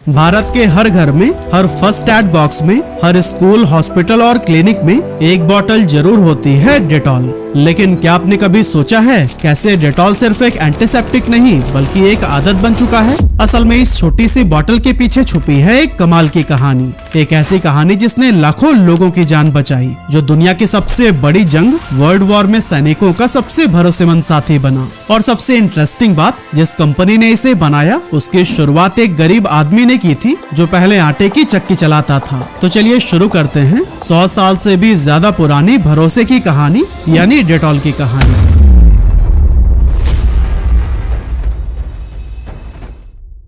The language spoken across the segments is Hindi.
भारत के हर घर में, हर फर्स्ट एड बॉक्स में, हर स्कूल, हॉस्पिटल और क्लिनिक में एक बोतल जरूर होती है डेटॉल। लेकिन क्या आपने कभी सोचा है कैसे डेटॉल सिर्फ एक एंटीसेप्टिक नहीं बल्कि एक आदत बन चुका है? असल में इस छोटी सी बोतल के पीछे छुपी है एक कमाल की कहानी, एक ऐसी कहानी जिसने लाखों लोगों की जान बचाई, जो दुनिया की सबसे बड़ी जंग वर्ल्ड वॉर में सैनिकों का सबसे भरोसेमंद साथी बना। और सबसे इंटरेस्टिंग बात, जिस कंपनी ने इसे बनाया उसकी शुरुआत एक गरीब आदमी ने की थी जो पहले आटे की चक्की चलाता था। तो चलिए शुरू करते हैं 100 साल से भी ज्यादा पुरानी भरोसे की कहानी, यानी डेटॉल की कहानी।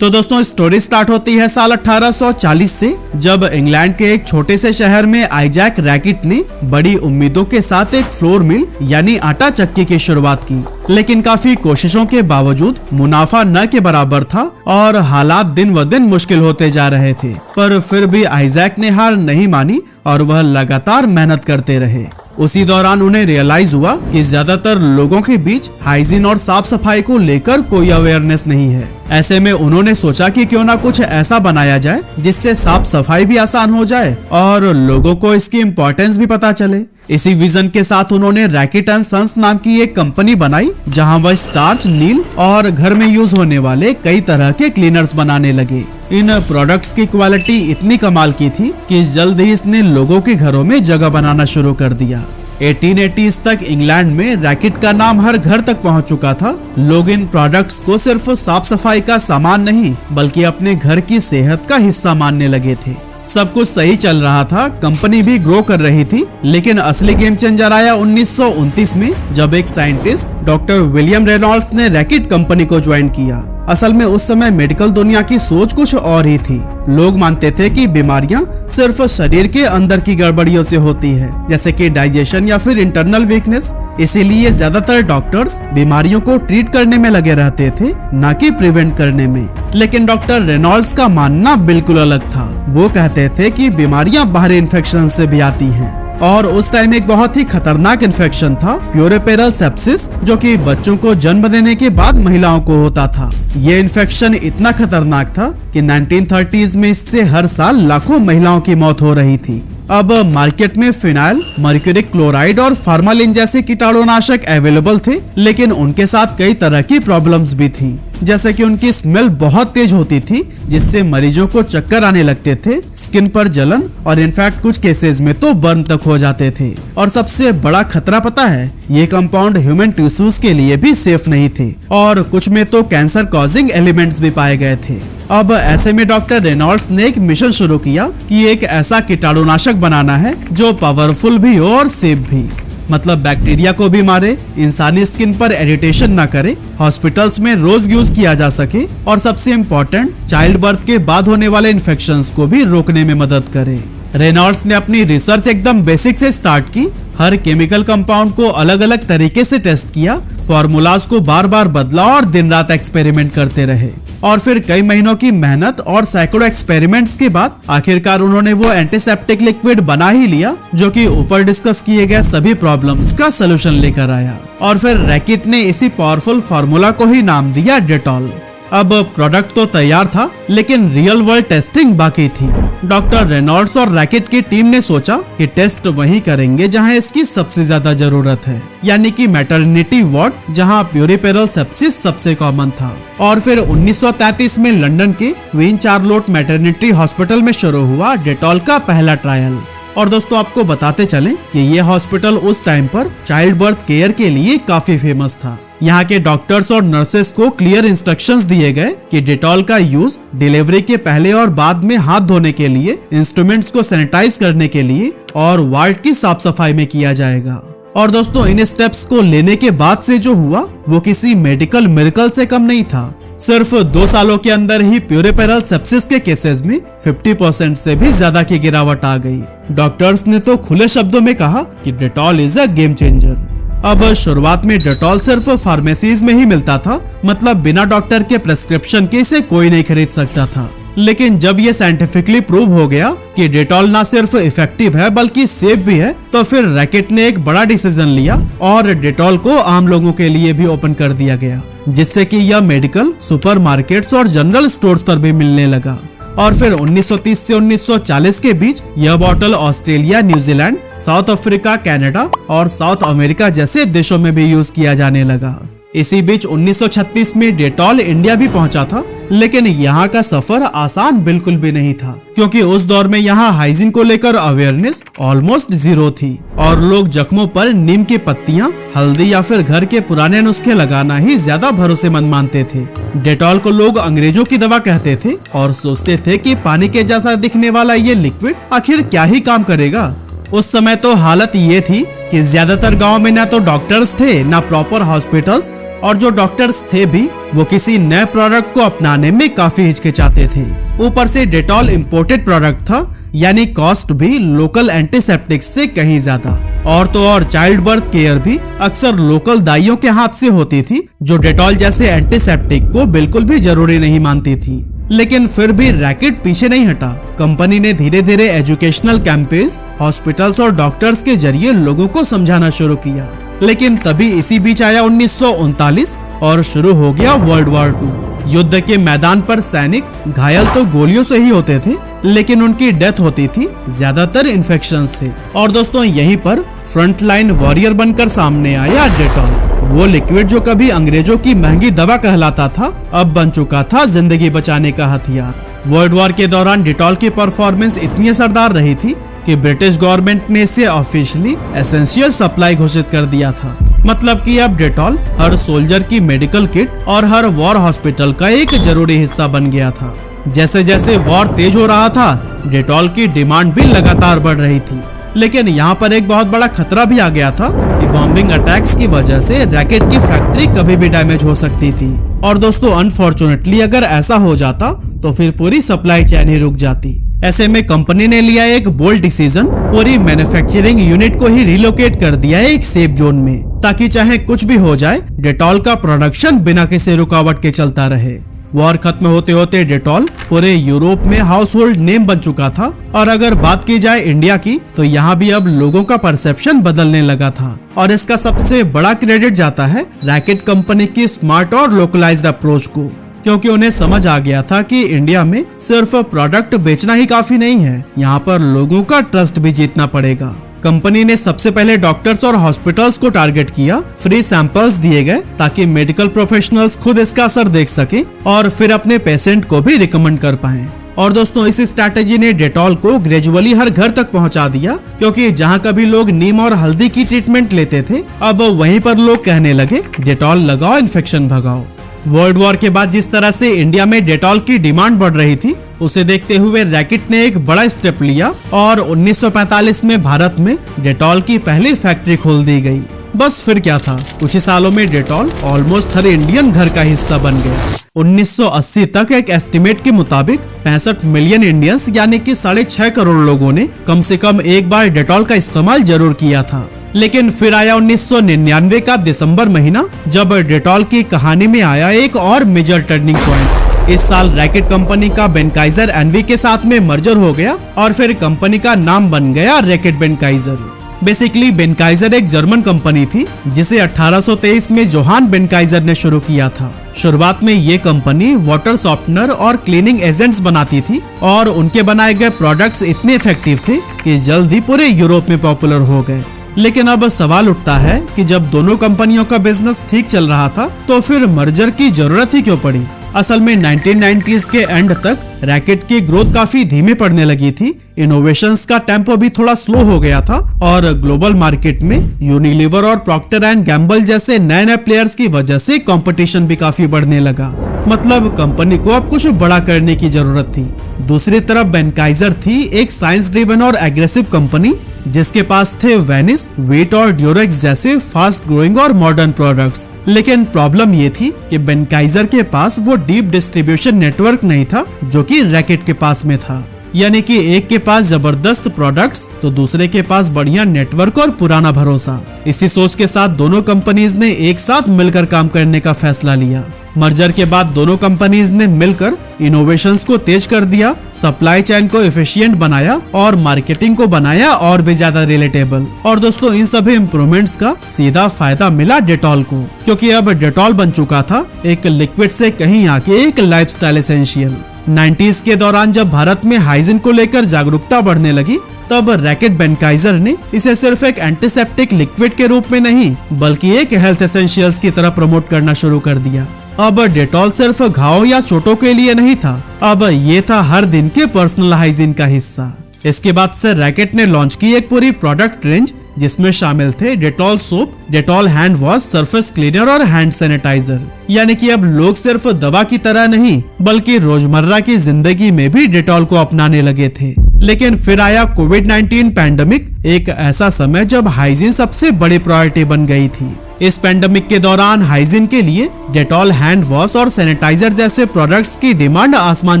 तो दोस्तों स्टोरी स्टार्ट होती है साल 1840 से, जब इंग्लैंड के एक छोटे से शहर में आइजैक रैकेट ने बड़ी उम्मीदों के साथ एक फ्लोर मिल यानी आटा चक्की की शुरुआत की। लेकिन काफी कोशिशों के बावजूद मुनाफा न के बराबर था और हालात दिन व दिन मुश्किल होते जा रहे थे। पर फिर भी आइजैक ने हार नहीं मानी और वह लगातार मेहनत करते रहे। उसी दौरान उन्हें रियलाइज हुआ कि ज्यादातर लोगों के बीच हाइजीन और साफ सफाई को लेकर कोई अवेयरनेस नहीं है। ऐसे में उन्होंने सोचा कि क्यों ना कुछ ऐसा बनाया जाए जिससे साफ सफाई भी आसान हो जाए और लोगों को इसकी इम्पोर्टेंस भी पता चले। इसी विजन के साथ उन्होंने रैकेट एंड सन्स नाम की एक कंपनी बनाई, जहां वह स्टार्च, नील और घर में यूज होने वाले कई तरह के क्लीनर्स बनाने लगे। इन प्रोडक्ट्स की क्वालिटी इतनी कमाल की थी कि जल्द ही इसने लोगों के घरों में जगह बनाना शुरू कर दिया। 1880s तक इंग्लैंड में रैकेट का नाम हर घर तक पहुंच चुका था। लोग इन प्रोडक्ट्स को सिर्फ साफ सफाई का सामान नहीं बल्कि अपने घर की सेहत का हिस्सा मानने लगे थे। सब कुछ सही चल रहा था, कंपनी भी ग्रो कर रही थी, लेकिन असली गेम चेंजर आया 1929 में, जब एक साइंटिस्ट डॉक्टर विलियम रेनॉल्ड्स ने रैकेट कंपनी को ज्वाइन किया। असल में उस समय मेडिकल दुनिया की सोच कुछ और ही थी। लोग मानते थे कि बीमारियां सिर्फ शरीर के अंदर की गड़बड़ियों से होती है, जैसे कि डाइजेशन या फिर इंटरनल वीकनेस। इसीलिए ज्यादातर डॉक्टर्स बीमारियों को ट्रीट करने में लगे रहते थे, न कि प्रिवेंट करने में। लेकिन डॉक्टर रेनॉल्ड्स का मानना बिल्कुल अलग था। वो कहते थे कि बीमारियां बाहरी इन्फेक्शन से भी आती हैं। और उस टाइम एक बहुत ही खतरनाक इन्फेक्शन था प्यूरेपेरल सेप्सिस, जो कि बच्चों को जन्म देने के बाद महिलाओं को होता था। ये इन्फेक्शन इतना खतरनाक था कि 1930s में इससे हर साल लाखों महिलाओं की मौत हो रही थी। अब मार्केट में फिनाइल, मर्क्यूरिक क्लोराइड और फार्मालिन जैसे कीटाणुनाशक अवेलेबल थे, लेकिन उनके साथ कई तरह की प्रॉब्लम्स भी थी, जैसे कि उनकी स्मेल बहुत तेज होती थी जिससे मरीजों को चक्कर आने लगते थे, स्किन पर जलन और इनफैक्ट कुछ केसेस में तो बर्न तक हो जाते थे। और सबसे बड़ा खतरा पता है, ये कंपाउंड ह्यूमन टिश्यूज के लिए भी सेफ नहीं थे और कुछ में तो कैंसर कॉजिंग एलिमेंट्स भी पाए गए थे। अब ऐसे में डॉक्टर रेनॉल्ड्स ने एक मिशन शुरू किया कि एक ऐसा कीटाणुनाशक बनाना है जो पावरफुल भी हो और सेफ भी, मतलब बैक्टीरिया को भी मारे, इंसानी स्किन पर इरिटेशन ना करे, हॉस्पिटल्स में रोज यूज किया जा सके और सबसे इम्पोर्टेंट चाइल्ड बर्थ के बाद होने वाले इन्फेक्शंस को भी रोकने में मदद करे। रेनॉल्ड्स ने अपनी रिसर्च एकदम बेसिक से स्टार्ट की। हर केमिकल कंपाउंड को अलग अलग तरीके से टेस्ट किया, फॉर्मूलाज को बार बार बदला और दिन रात एक्सपेरिमेंट करते रहे। और फिर कई महीनों की मेहनत और सैकड़ों एक्सपेरिमेंट्स के बाद आखिरकार उन्होंने वो एंटीसेप्टिक लिक्विड बना ही लिया जो कि ऊपर डिस्कस किए गए सभी प्रॉब्लम्स का सलूशन लेकर आया। और फिर रैकेट ने इसी पावरफुल फार्मूला को ही नाम दिया डेटॉल। अब प्रोडक्ट तो तैयार था, लेकिन रियल वर्ल्ड टेस्टिंग बाकी थी। डॉक्टर रेनॉल्ड्स और रैकेट की टीम ने सोचा कि टेस्ट वहीं करेंगे जहां इसकी सबसे ज्यादा जरूरत है, यानी कि मैटरनिटी वार्ड, जहां प्यूरिपेरल सेप्सिस सबसे कॉमन था। और फिर 1933 में लंदन के क्वीन चार्लोट मैटरनिटी हॉस्पिटल में शुरू हुआ डेटॉल का पहला ट्रायल। और दोस्तों आपको बताते चलें कि ये हॉस्पिटल उस टाइम पर चाइल्ड बर्थ केयर के लिए काफी फेमस था। यहाँ के डॉक्टर्स और नर्सेस को क्लियर इंस्ट्रक्शंस दिए गए कि डेटॉल का यूज डिलीवरी के पहले और बाद में हाथ धोने के लिए, इंस्ट्रूमेंट्स को सैनिटाइज करने के लिए और वार्ड की साफ सफाई में किया जाएगा। और दोस्तों इन स्टेप्स को लेने के बाद से जो हुआ वो किसी मेडिकल मिरेकल से कम नहीं था। सिर्फ 2 सालों के अंदर ही प्यूरेपेरल सेप्सिस के केसेस में 50% से भी ज्यादा की गिरावट आ गई। डॉक्टर्स ने तो खुले शब्दों में कहा कि Dettol is a game changer. अब शुरुआत में डेटॉल सिर्फ फार्मेसीज में ही मिलता था, मतलब बिना डॉक्टर के प्रेस्क्रिप्शन के इसे कोई नहीं खरीद सकता था। लेकिन जब ये साइंटिफिकली प्रूव हो गया कि डेटॉल ना सिर्फ इफेक्टिव है बल्कि सेफ भी है, तो फिर रैकेट ने एक बड़ा डिसीजन लिया और डेटॉल को आम लोगों के लिए भी ओपन कर दिया गया, जिससे कि यह मेडिकल, सुपरमार्केट्स और जनरल स्टोर्स पर भी मिलने लगा। और फिर 1930 से 1940 के बीच यह bottle Australia, New Zealand, south Africa, Canada और साउथ अमेरिका जैसे देशों में भी यूज किया जाने लगा। इसी बीच 1936 में डेटॉल इंडिया भी पहुंचा था, लेकिन यहाँ का सफर आसान बिल्कुल भी नहीं था, क्योंकि उस दौर में यहाँ हाइजीन को लेकर अवेयरनेस ऑलमोस्ट जीरो थी और लोग जख्मों पर नीम की पत्तियां, हल्दी या फिर घर के पुराने नुस्खे लगाना ही ज्यादा भरोसेमंद मानते थे। डेटॉल को लोग अंग्रेजों की दवा कहते थे और सोचते थे कि पानी के जैसा दिखने वाला ये लिक्विड आखिर क्या ही काम करेगा। उस समय तो हालत ये थी कि ज्यादातर गाँव में ना तो डॉक्टर्स थे, ना प्रॉपर हॉस्पिटल्स, और जो डॉक्टर्स थे भी वो किसी नए प्रोडक्ट को अपनाने में काफी हिचकिचाते थे। ऊपर से डेटॉल इम्पोर्टेड प्रोडक्ट था, यानी कॉस्ट भी लोकल एंटीसेप्टिक से कहीं ज्यादा। और तो और चाइल्ड बर्थ केयर भी अक्सर लोकल दाइयों के हाथ से होती थी, जो डेटॉल जैसे एंटीसेप्टिक को बिल्कुल भी जरूरी नहीं मानती थी। लेकिन फिर भी रैकेट पीछे नहीं हटा। कंपनी ने धीरे धीरे एजुकेशनल कैंपेन्स, हॉस्पिटल्स और डॉक्टर्स के जरिए लोगों को समझाना शुरू किया। लेकिन तभी इसी बीच आया 1939 और शुरू हो गया वर्ल्ड वॉर 2। युद्ध के मैदान पर सैनिक घायल तो गोलियों से ही होते थे, लेकिन उनकी डेथ होती थी ज्यादातर इन्फेक्शन से। और दोस्तों यहीं पर फ्रंट लाइन वॉरियर बनकर सामने आया डेटॉल। वो लिक्विड जो कभी अंग्रेजों की महंगी दवा कहलाता था, अब बन चुका था जिंदगी बचाने का हथियार। वर्ल्ड वॉर के दौरान डेटॉल की परफॉर्मेंस इतनी असरदार रही थी कि ब्रिटिश गवर्नमेंट ने इसे ऑफिशियली एसेंशियल सप्लाई घोषित कर दिया था। मतलब कि अब डेटॉल हर सोल्जर की मेडिकल किट और हर वॉर हॉस्पिटल का एक जरूरी हिस्सा बन गया था। जैसे जैसे वॉर तेज हो रहा था, डेटॉल की डिमांड भी लगातार बढ़ रही थी। लेकिन यहाँ पर एक बहुत बड़ा खतरा भी आ गया था कि बॉम्बिंग अटैक्स की वजह से रैकेट की फैक्ट्री कभी भी डैमेज हो सकती थी। और दोस्तों अनफॉर्चुनेटली अगर ऐसा हो जाता तो फिर पूरी सप्लाई चेन ही रुक जाती। ऐसे में कंपनी ने लिया एक बोल्ड डिसीजन, पूरी मैन्युफैक्चरिंग यूनिट को ही रिलोकेट कर दिया है एक सेफ जोन में, ताकि चाहे कुछ भी हो जाए डेटॉल का प्रोडक्शन बिना किसी रुकावट के चलता रहे। वॉर खत्म होते होते डेटॉल पूरे यूरोप में हाउस होल्ड नेम बन चुका था। और अगर बात की जाए इंडिया की, तो यहाँ भी अब लोगों का परसेप्शन बदलने लगा था। और इसका सबसे बड़ा क्रेडिट जाता है रैकेट कंपनी की स्मार्ट और लोकलाइज्ड अप्रोच को, क्योंकि उन्हें समझ आ गया था कि इंडिया में सिर्फ प्रोडक्ट बेचना ही काफी नहीं है, यहाँ पर लोगों का ट्रस्ट भी जीतना पड़ेगा। कंपनी ने सबसे पहले डॉक्टर्स और हॉस्पिटल्स को टारगेट किया। फ्री सैंपल्स दिए गए ताकि मेडिकल प्रोफेशनल्स खुद इसका असर देख सके और फिर अपने पेशेंट को भी रिकमेंड कर पाएं। और दोस्तों इस स्ट्रैटेजी ने डेटॉल को ग्रेजुअली हर घर तक पहुंचा दिया, क्योंकि जहां कभी लोग नीम और हल्दी की ट्रीटमेंट लेते थे, अब वहीं पर लोग कहने लगे डेटॉल लगाओ, इन्फेक्शन भगाओ। वर्ल्ड वॉर के बाद जिस तरह से इंडिया में डेटॉल की डिमांड बढ़ रही थी, उसे देखते हुए रैकेट ने एक बड़ा स्टेप लिया और 1945 में भारत में डेटॉल की पहली फैक्ट्री खोल दी गई। बस फिर क्या था, कुछ ही सालों में डेटॉल ऑलमोस्ट हर इंडियन घर का हिस्सा बन गया। 1980 तक एक एस्टिमेट के मुताबिक 65 मिलियन इंडियंस यानी कि 6.5 करोड़ लोगों ने कम से कम एक बार डेटॉल का इस्तेमाल जरूर किया था। लेकिन फिर आया 1999 का दिसंबर महीना, जब डेटॉल की कहानी में आया एक और मेजर टर्निंग पॉइंट। इस साल रैकेट कंपनी का बेनकाइजर एनवी के साथ में मर्जर हो गया और फिर कंपनी का नाम बन गया रैकेट बेनकाइजर। बेसिकली बेनकाइजर एक जर्मन कंपनी थी जिसे 1823 में जोहान बेनकाइजर ने शुरू किया था। शुरुआत में ये कंपनी वाटर सॉफ्टनर और क्लीनिंग एजेंट्स बनाती थी और उनके बनाए गए प्रोडक्ट्स इतने इफेक्टिव थे कि जल्द ही पूरे यूरोप में पॉपुलर हो गए। लेकिन अब सवाल उठता है कि जब दोनों कंपनियों का बिजनेस ठीक चल रहा था, तो फिर मर्जर की जरूरत ही क्यों पड़ी। असल में 1990s के एंड तक रैकेट की ग्रोथ काफी धीमे पड़ने लगी थी। इनोवेशंस का टेम्पो भी थोड़ा स्लो हो गया था और ग्लोबल मार्केट में यूनिलीवर और प्रॉक्टर एंड गैम्बल जैसे नए नए प्लेयर्स की वजह से कंपटीशन भी काफी बढ़ने लगा। मतलब कंपनी को अब कुछ बड़ा करने की जरूरत थी। दूसरी तरफ बेनकाइजर थी एक साइंस ड्रिवन और एग्रेसिव कंपनी, जिसके पास थे वेनिस, वीट और ड्यूरेक्स जैसे फास्ट ग्रोइंग और मॉडर्न प्रोडक्ट्स। लेकिन प्रॉब्लम ये थी कि बेनकाइजर के पास वो डीप डिस्ट्रीब्यूशन नेटवर्क नहीं था जो कि रैकेट के पास में था। यानी कि एक के पास जबरदस्त प्रोडक्ट्स तो दूसरे के पास बढ़िया नेटवर्क और पुराना भरोसा। इसी सोच के साथ दोनों कंपनीज ने एक साथ मिलकर काम करने का फैसला लिया। मर्जर के बाद दोनों कंपनीज ने मिलकर इनोवेशंस को तेज कर दिया, सप्लाई चेन को एफिशिएंट बनाया और मार्केटिंग को बनाया और भी ज्यादा रिलेटेबल। और दोस्तों इन सभी इम्प्रूवमेंट्स का सीधा फायदा मिला डेटॉल को, क्योंकि अब डेटॉल बन चुका था एक लिक्विड से कहीं आके एक लाइफस्टाइल एसेंशियल। 90s के दौरान जब भारत में हाइजीन को लेकर जागरूकता बढ़ने लगी, तब रैकेट बेनकाइजर ने इसे सिर्फ एक एंटीसेप्टिक लिक्विड के रूप में नहीं बल्कि एक हेल्थ एसेंशियल्स की तरह प्रमोट करना शुरू कर दिया। अब डेटॉल सिर्फ घाव या चोटों के लिए नहीं था, अब ये था हर दिन के पर्सनल हाइजीन का हिस्सा। इसके बाद से रैकेट ने लॉन्च की एक पूरी प्रोडक्ट रेंज जिसमें शामिल थे Dettol soap, Dettol hand wash, surface cleaner और हैंड सैनिटाइजर। यानी कि अब लोग सिर्फ दवा की तरह नहीं बल्कि रोजमर्रा की जिंदगी में भी डेटॉल को अपनाने लगे थे। लेकिन फिर आया कोविड-19 पैंडेमिक, एक ऐसा समय जब हाइजीन सबसे बड़ी प्रायोरिटी बन गई थी। इस पैंडेमिक के दौरान हाइजीन के लिए डेटॉल हैंड वॉश और सैनिटाइजर जैसे प्रोडक्ट्स की डिमांड आसमान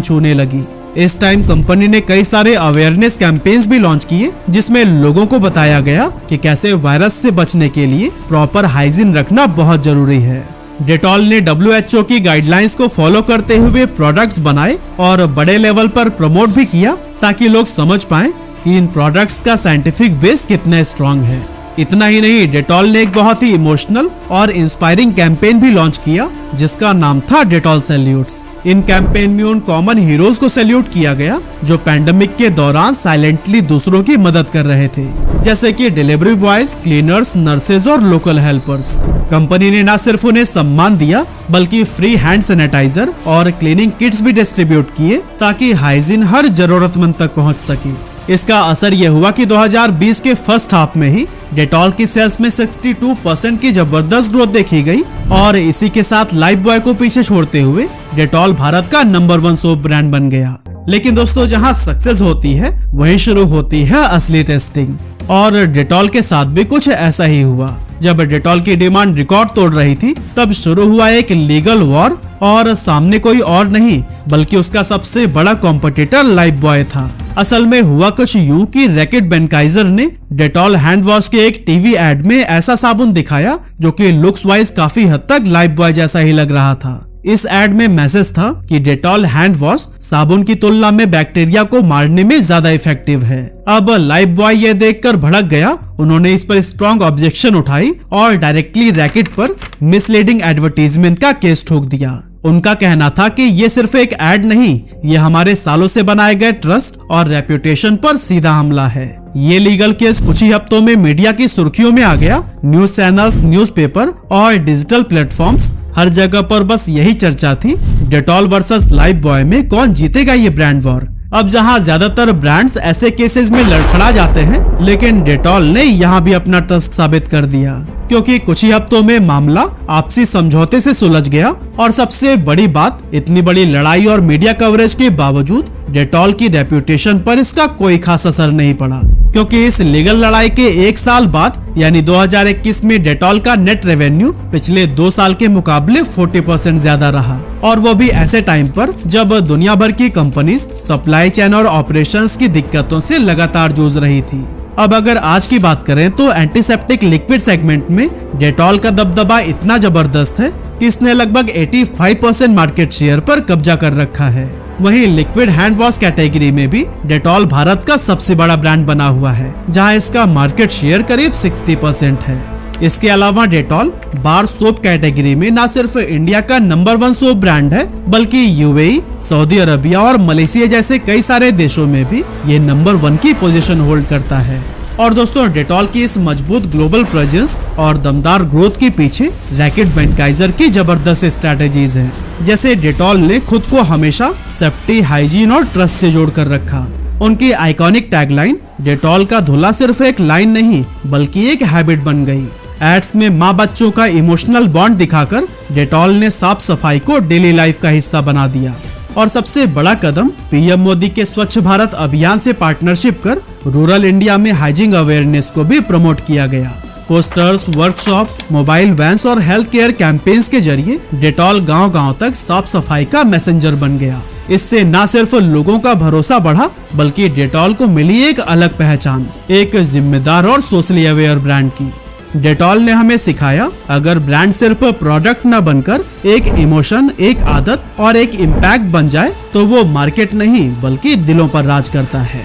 छूने लगी। इस टाइम कंपनी ने कई सारे अवेयरनेस कैंपेन्स भी लॉन्च किए जिसमें लोगों को बताया गया कि कैसे वायरस से बचने के लिए प्रॉपर हाइजीन रखना बहुत जरूरी है। डेटॉल ने WHO की गाइडलाइंस को फॉलो करते हुए प्रोडक्ट्स बनाए और बड़े लेवल पर प्रमोट भी किया ताकि लोग समझ पाएं कि इन प्रोडक्ट्स का साइंटिफिक बेस कितना स्ट्रॉन्ग है। इतना ही नहीं, डेटॉल ने एक बहुत ही इमोशनल और इंस्पायरिंग कैंपेन भी लॉन्च किया जिसका नाम था डेटॉल सैल्यूट्स। इन कैंपेन में उन कॉमन हीरोज को सैल्यूट किया गया जो पैंडेमिक के दौरान साइलेंटली दूसरों की मदद कर रहे थे, जैसे कि डिलीवरी बॉयज, क्लीनर्स, नर्सेज और लोकल हेल्पर्स। कंपनी ने न सिर्फ उन्हें सम्मान दिया बल्कि फ्री हैंड सैनिटाइजर और क्लीनिंग किट्स भी डिस्ट्रीब्यूट किए ताकि हाइजीन हर जरूरतमंद तक पहुंच सके। इसका असर यह हुआ कि 2020 के फर्स्ट हाफ में ही डेटॉल की सेल्स में 62% की जबरदस्त ग्रोथ देखी गई और इसी के साथ लाइफ बॉय को पीछे छोड़ते हुए डेटॉल भारत का नंबर 1 सोप ब्रांड बन गया। लेकिन दोस्तों, जहां सक्सेस होती है वहीं शुरू होती है असली टेस्टिंग, और डेटॉल के साथ भी कुछ ऐसा ही हुआ। जब डेटॉल की डिमांड रिकॉर्ड तोड़ रही थी तब शुरू हुआ एक लीगल वॉर, और सामने कोई और नहीं बल्कि उसका सबसे बड़ा कॉम्पिटिटर लाइफ बॉय था। असल में हुआ कुछ यूं कि रैकेट बेनकाइजर ने डेटॉल हैंड वॉश के एक टीवी एड में ऐसा साबुन दिखाया जो कि लुक्स वाइज काफी हद तक लाइफ बॉय जैसा ही लग रहा था। इस एड में मैसेज था कि डेटॉल हैंड वॉश साबुन की तुलना में बैक्टीरिया को मारने में ज्यादा इफेक्टिव है। अब लाइफ बॉय ये देखकर भड़क गया, उन्होंने इस पर स्ट्रॉन्ग ऑब्जेक्शन उठाई और डायरेक्टली रैकेट पर मिसलीडिंग एडवर्टीजमेंट का केस ठोक दिया। उनका कहना था कि ये सिर्फ एक एड नहीं, ये हमारे सालों से बनाए गए ट्रस्ट और रेप्यूटेशन पर सीधा हमला है। ये लीगल केस कुछ ही हफ्तों में मीडिया की सुर्खियों में आ गया। न्यूज चैनल्स, न्यूज़पेपर और डिजिटल प्लेटफॉर्म्स, हर जगह पर बस यही चर्चा थी, डेटॉल वर्सेस लाइफ बॉय में कौन जीतेगा ये ब्रांड वॉर। अब जहां ज्यादातर ब्रांड्स ऐसे केसेस में लड़खड़ा जाते हैं, लेकिन डेटॉल ने यहाँ भी अपना ट्रस्ट साबित कर दिया, क्योंकि कुछ ही हफ्तों में मामला आपसी समझौते से सुलझ गया। और सबसे बड़ी बात, इतनी बड़ी लड़ाई और मीडिया कवरेज के बावजूद डेटॉल की रेप्यूटेशन पर इसका कोई खास असर नहीं पड़ा, क्योंकि इस लीगल लड़ाई के 1 साल बाद यानी 2021 में डेटॉल का नेट रेवेन्यू पिछले 2 साल के मुकाबले 40% ज्यादा रहा, और वो भी ऐसे टाइम पर जब दुनिया भर की कंपनीज सप्लाई चेन और ऑपरेशंस की दिक्कतों से लगातार जूझ रही थी। अब अगर आज की बात करें तो एंटीसेप्टिक लिक्विड सेगमेंट में डेटॉल का दबदबा इतना जबरदस्त है कि इसने लगभग 85% मार्केट शेयर पर कब्जा कर रखा है। वहीं लिक्विड हैंड वॉश कैटेगरी में भी डेटॉल भारत का सबसे बड़ा ब्रांड बना हुआ है, जहां इसका मार्केट शेयर करीब 60% है। इसके अलावा डेटॉल बार सोप कैटेगरी में न सिर्फ इंडिया का नंबर 1 सोप ब्रांड है, बल्कि UAE, सऊदी अरबिया और मलेशिया जैसे कई सारे देशों में भी ये नंबर 1 की पोजीशन होल्ड करता है। और दोस्तों, डेटॉल की इस मजबूत ग्लोबल प्रेजेंस और दमदार ग्रोथ के पीछे रैकेट बेनकाइजर की जबरदस्त स्ट्रैटेजीज हैं। जैसे डेटॉल ने खुद को हमेशा सेफ्टी, हाइजीन और ट्रस्ट से जोड़ कर रखा। उनकी आइकॉनिक टैगलाइन डेटॉल का धुला सिर्फ एक लाइन नहीं बल्कि एक हैबिट बन गई। एड्स में माँ बच्चों का इमोशनल बॉन्ड दिखाकर डेटॉल ने साफ सफाई को डेली लाइफ का हिस्सा बना दिया। और सबसे बड़ा कदम, पीएम मोदी के स्वच्छ भारत अभियान से पार्टनरशिप कर रूरल इंडिया में हाइजीन अवेयरनेस को भी प्रमोट किया गया। पोस्टर्स, वर्कशॉप, मोबाइल वैन्स और हेल्थ केयर कैंपेन्स के जरिए डेटॉल गांव-गांव तक साफ सफाई का मैसेंजर बन गया। इससे न सिर्फ लोगों का भरोसा बढ़ा बल्कि डेटॉल को मिली एक अलग पहचान, एक जिम्मेदार और सोशली अवेयर ब्रांड की। डेटॉल ने हमें सिखाया, अगर ब्रांड सिर्फ प्रोडक्ट न बनकर एक इमोशन, एक आदत और एक इम्पैक्ट बन जाए तो वो मार्केट नहीं बल्कि दिलों पर राज करता है।